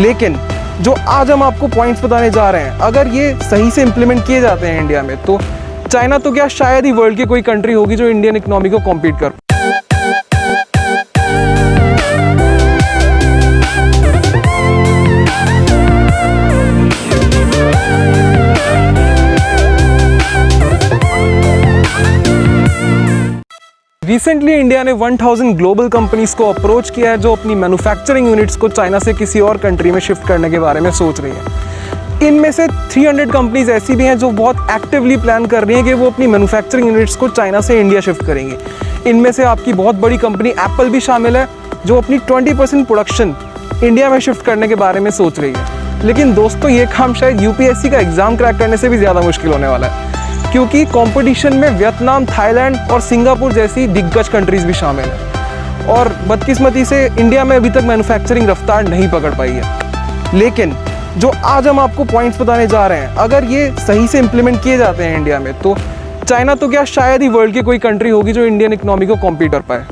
लेकिन जो आज हम आपको पॉइंट्स बताने जा रहे हैं, अगर ये सही से इम्प्लीमेंट किए जाते हैं इंडिया में, तो चाइना तो क्या शायद ही वर्ल्ड की कोई कंट्री होगी जो इंडियन इकोनॉमी को कॉम्पीट कर। रिसेंटली इंडिया ने 1000 ग्लोबल कंपनीज को अप्रोच किया है जो अपनी मैन्युफैक्चरिंग यूनिट्स को चाइना से किसी और कंट्री में शिफ्ट करने के बारे में सोच रही हैं। इनमें से 300 कंपनीज ऐसी भी हैं जो बहुत एक्टिवली प्लान कर रही हैं कि वो अपनी मैन्युफैक्चरिंग यूनिट्स को चाइना से इंडिया शिफ्ट करेंगे। इनमें से आपकी बहुत बड़ी कंपनी एप्पल भी शामिल है जो अपनी 20% प्रोडक्शन इंडिया में शिफ्ट करने के बारे में सोच रही है। लेकिन दोस्तों, ये काम शायद यूपीएससी का एग्ज़ाम क्रैक करने से भी ज़्यादा मुश्किल होने वाला है, क्योंकि कंपटीशन में वियतनाम, थाईलैंड और सिंगापुर जैसी दिग्गज कंट्रीज़ भी शामिल हैं। और बदकिस्मती से इंडिया में अभी तक मैन्युफैक्चरिंग रफ्तार नहीं पकड़ पाई है। लेकिन जो आज हम आपको पॉइंट्स बताने जा रहे हैं, अगर ये सही से इम्प्लीमेंट किए जाते हैं इंडिया में, तो चाइना तो क्या शायद ही वर्ल्ड की कोई कंट्री होगी जो इंडियन इकोनॉमी को कॉम्पीट कर पाए।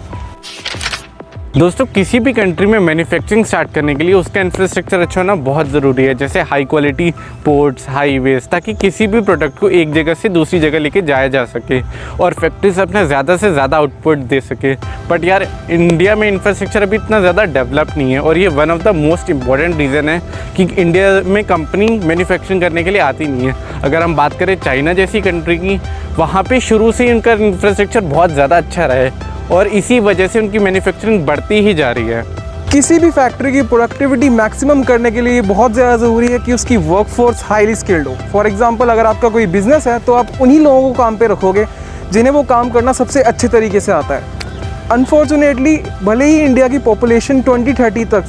दोस्तों, किसी भी कंट्री में मैन्युफैक्चरिंग स्टार्ट करने के लिए उसका इंफ्रास्ट्रक्चर अच्छा होना बहुत ज़रूरी है, जैसे हाई क्वालिटी पोर्ट्स, हाईवेज, ताकि किसी भी प्रोडक्ट को एक जगह से दूसरी जगह लेके जाया जा सके और फैक्ट्रीज अपना ज़्यादा से ज़्यादा आउटपुट दे सके। बट यार, इंडिया में इंफ्रास्ट्रक्चर अभी इतना ज़्यादा डेवलप नहीं है और ये one of the most important reason है कि इंडिया में कंपनी मैन्युफैक्चरिंग करने के लिए आती नहीं है। अगर हम बात करें चाइना जैसी कंट्री की, वहाँ पर शुरू से उनका इंफ्रास्ट्रक्चर बहुत ज़्यादा अच्छा रहा है और इसी वजह से उनकी मैन्युफैक्चरिंग बढ़ती ही जा रही है। किसी भी फैक्ट्री की प्रोडक्टिविटी मैक्सिमम करने के लिए बहुत ज़्यादा ज़रूरी है कि उसकी वर्कफोर्स हाईली स्किल्ड हो। फॉर एग्जांपल, अगर आपका कोई बिजनेस है तो आप उन्हीं लोगों को काम पे रखोगे जिन्हें वो काम करना सबसे अच्छे तरीके से आता है। अनफॉर्चुनेटली, भले ही इंडिया की पॉपुलेशन 2030 तक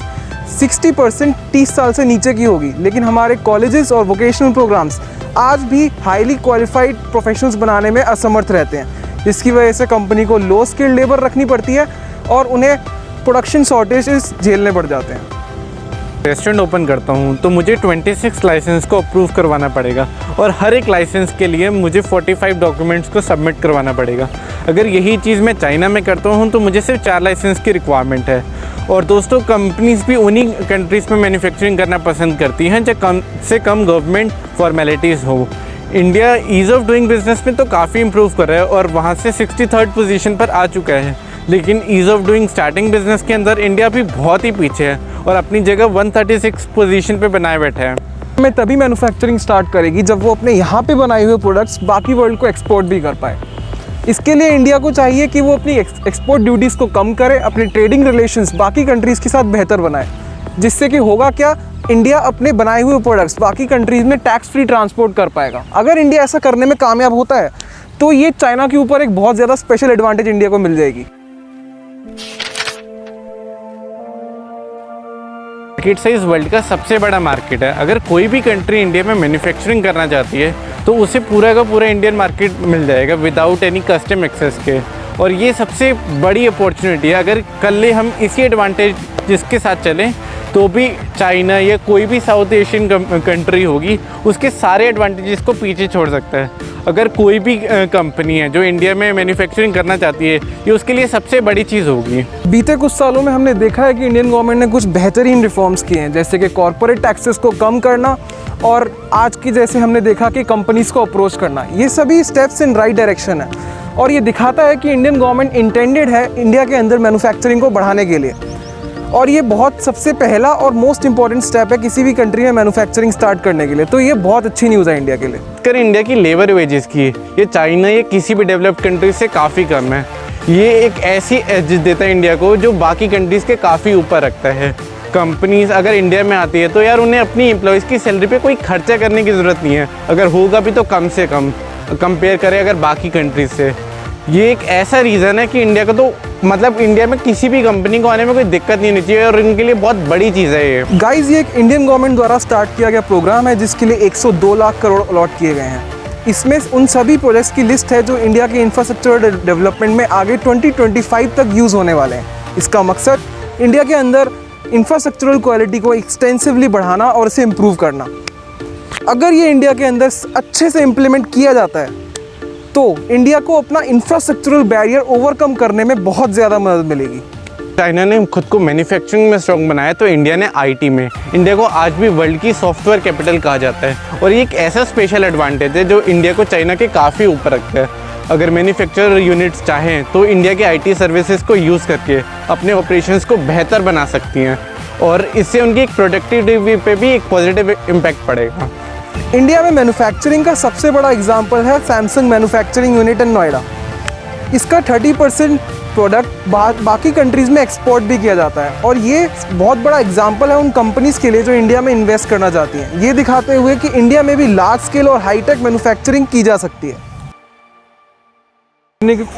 60% 30 साल से नीचे की होगी, लेकिन हमारे कॉलेजेस और वोकेशनल प्रोग्राम्स आज भी हाईली क्वालिफाइड प्रोफेशनल्स बनाने में असमर्थ रहते हैं, जिसकी वजह से कंपनी को लो स्किल्ड लेबर रखनी पड़ती है और उन्हें प्रोडक्शन शॉर्टेजेस झेलने पड़ जाते हैं। रेस्टोरेंट ओपन करता हूँ तो मुझे 26 लाइसेंस को अप्रूव करवाना पड़ेगा और हर एक लाइसेंस के लिए मुझे 45 डॉक्यूमेंट्स को सबमिट करवाना पड़ेगा। अगर यही चीज़ मैं चाइना में करता हूँ तो मुझे सिर्फ 4 लाइसेंस की रिक्वायरमेंट है। और दोस्तों, कंपनीज भी उन्हीं कंट्रीज़ में मैन्युफैक्चरिंग करना पसंद करती हैं जो कम से कम गवर्नमेंट फॉर्मेलिटीज़ हो। India ease of doing business में तो काफ़ी इंप्रूव कर रहा है और वहाँ से 63rd पोजीशन पर आ चुका है, लेकिन ease of doing starting business के अंदर इंडिया भी बहुत ही पीछे है और अपनी जगह 136 पोजीशन पे बनाए बैठा है। में तभी मैन्युफैक्चरिंग स्टार्ट करेगी जब वो अपने यहाँ पे बनाए हुए प्रोडक्ट्स बाकी वर्ल्ड को एक्सपोर्ट भी कर पाए। इसके लिए इंडिया को चाहिए कि वो अपनी एक्सपोर्ट ड्यूटीज़ को कम करे, अपने ट्रेडिंग रिलेशंस बाकी कंट्रीज़ के साथ बेहतर बनाए, जिससे कि होगा क्या, इंडिया अपने बनाए हुए प्रोडक्ट्स बाकी कंट्रीज़ में टैक्स फ्री ट्रांसपोर्ट कर पाएगा। अगर इंडिया ऐसा करने में कामयाब होता है तो ये चाइना के ऊपर एक बहुत ज़्यादा स्पेशल एडवांटेज इंडिया को मिल जाएगी। मार्केट साइज वर्ल्ड का सबसे बड़ा मार्केट है। अगर कोई भी कंट्री इंडिया में मैन्युफैक्चरिंग करना चाहती है तो उसे पूरा का पूरा इंडियन मार्केट मिल जाएगा विदाउट एनी कस्टम एक्सेस के, और ये सबसे बड़ी अपॉर्चुनिटी है। अगर कल हम इसी एडवांटेज जिसके साथ चलें तो भी चाइना या कोई भी साउथ एशियन कंट्री होगी उसके सारे एडवांटेजेस को पीछे छोड़ सकता है। अगर कोई भी कंपनी है जो इंडिया में मैन्युफैक्चरिंग करना चाहती है, ये उसके लिए सबसे बड़ी चीज़ होगी। बीते कुछ सालों में हमने देखा है कि इंडियन गवर्नमेंट ने कुछ बेहतरीन रिफॉर्म्स किए हैं, जैसे कि कॉर्पोरेट टैक्सेस को कम करना और आज की जैसे हमने देखा कि कंपनीज़ को अप्रोच करना। ये सभी स्टेप्स इन राइट डायरेक्शन है और ये दिखाता है कि इंडियन गवर्नमेंट इंटेंडेड है इंडिया के अंदर मैन्युफैक्चरिंग को बढ़ाने के लिए, और ये बहुत सबसे पहला और मोस्ट इंपॉर्टेंट स्टेप है किसी भी कंट्री में मैन्युफैक्चरिंग स्टार्ट करने के लिए। तो ये बहुत अच्छी न्यूज़ है इंडिया के लिए। अगर इंडिया की लेबर वेजेस की, ये चाइना या किसी भी डेवलप्ड कंट्री से काफ़ी कम है। ये एक ऐसी एज देता है इंडिया को जो बाकी कंट्रीज़ के काफ़ी ऊपर रखता है। कंपनीज अगर इंडिया में आती है तो यार उन्हें अपनी एम्प्लॉयज़ की सैलरी पे कोई खर्चा करने की ज़रूरत नहीं है, अगर होगा भी तो कम से कम कंपेयर करें अगर बाकी कंट्रीज से। ये एक ऐसा रीज़न है कि इंडिया का तो मतलब इंडिया में किसी भी कंपनी को आने में कोई दिक्कत नहीं होनी चाहिए और इनके लिए बहुत बड़ी चीज़ है ये। गाइस, ये एक इंडियन गवर्नमेंट द्वारा स्टार्ट किया गया प्रोग्राम है जिसके लिए 102 लाख करोड़ अलॉट किए गए हैं। इसमें उन सभी प्रोजेक्ट्स की लिस्ट है जो इंडिया के इंफ्रास्ट्रक्चर डेवलपमेंट में आगे 2025 तक यूज़ होने वाले हैं। इसका मकसद इंडिया के अंदर इंफ्रास्ट्रक्चरल क्वालिटी को एक्सटेंसिवली बढ़ाना और इसे इम्प्रूव करना। अगर ये इंडिया के अंदर अच्छे से इम्प्लीमेंट किया जाता है तो इंडिया को अपना इंफ्रास्ट्रक्चरल बैरियर ओवरकम करने में बहुत ज़्यादा मदद मिलेगी। चाइना ने खुद को मैन्युफैक्चरिंग में स्ट्रॉन्ग बनाया तो इंडिया ने आईटी में। इंडिया को आज भी वर्ल्ड की सॉफ्टवेयर कैपिटल कहा जाता है और ये एक ऐसा स्पेशल एडवांटेज है जो इंडिया को चाइना के काफ़ी ऊपर रखता है। अगर मैन्युफैक्चरर यूनिट्स चाहें तो इंडिया के आईटी सर्विसेज को यूज़ करके अपने ऑपरेशंस को बेहतर बना सकती हैं और इससे उनकी प्रोडक्टिविटी पे भी एक पॉजिटिव इम्पैक्ट पड़ेगा। इंडिया में मैन्युफैक्चरिंग का सबसे बड़ा एग्जांपल है Samsung manufacturing unit in Noida. इसका 30% प्रोडक्ट बाकी कंट्रीज़ में एक्सपोर्ट भी किया जाता है और ये बहुत बड़ा एग्जांपल है उन कंपनीज़ के लिए जो इंडिया में इन्वेस्ट करना चाहती हैं, ये दिखाते हुए कि इंडिया में भी लार्ज स्केल और हाईटेक मैन्युफैक्चरिंग की जा सकती है।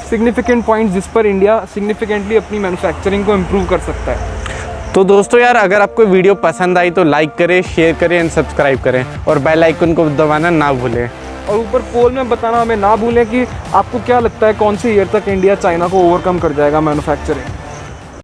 सिग्निफिकेंट पॉइंट जिस पर इंडिया सिग्निफिकेंटली अपनी मैन्युफैक्चरिंग को इम्प्रूव कर सकता है। तो दोस्तों यार, अगर आपको वीडियो पसंद आई तो लाइक करें, शेयर करें एंड सब्सक्राइब करें और बेल आइकन को दबाना ना भूलें। और ऊपर पोल में बताना हमें ना भूलें कि आपको क्या लगता है कौन सी ईयर तक इंडिया चाइना को ओवरकम कर जाएगा मैन्युफैक्चरिंग।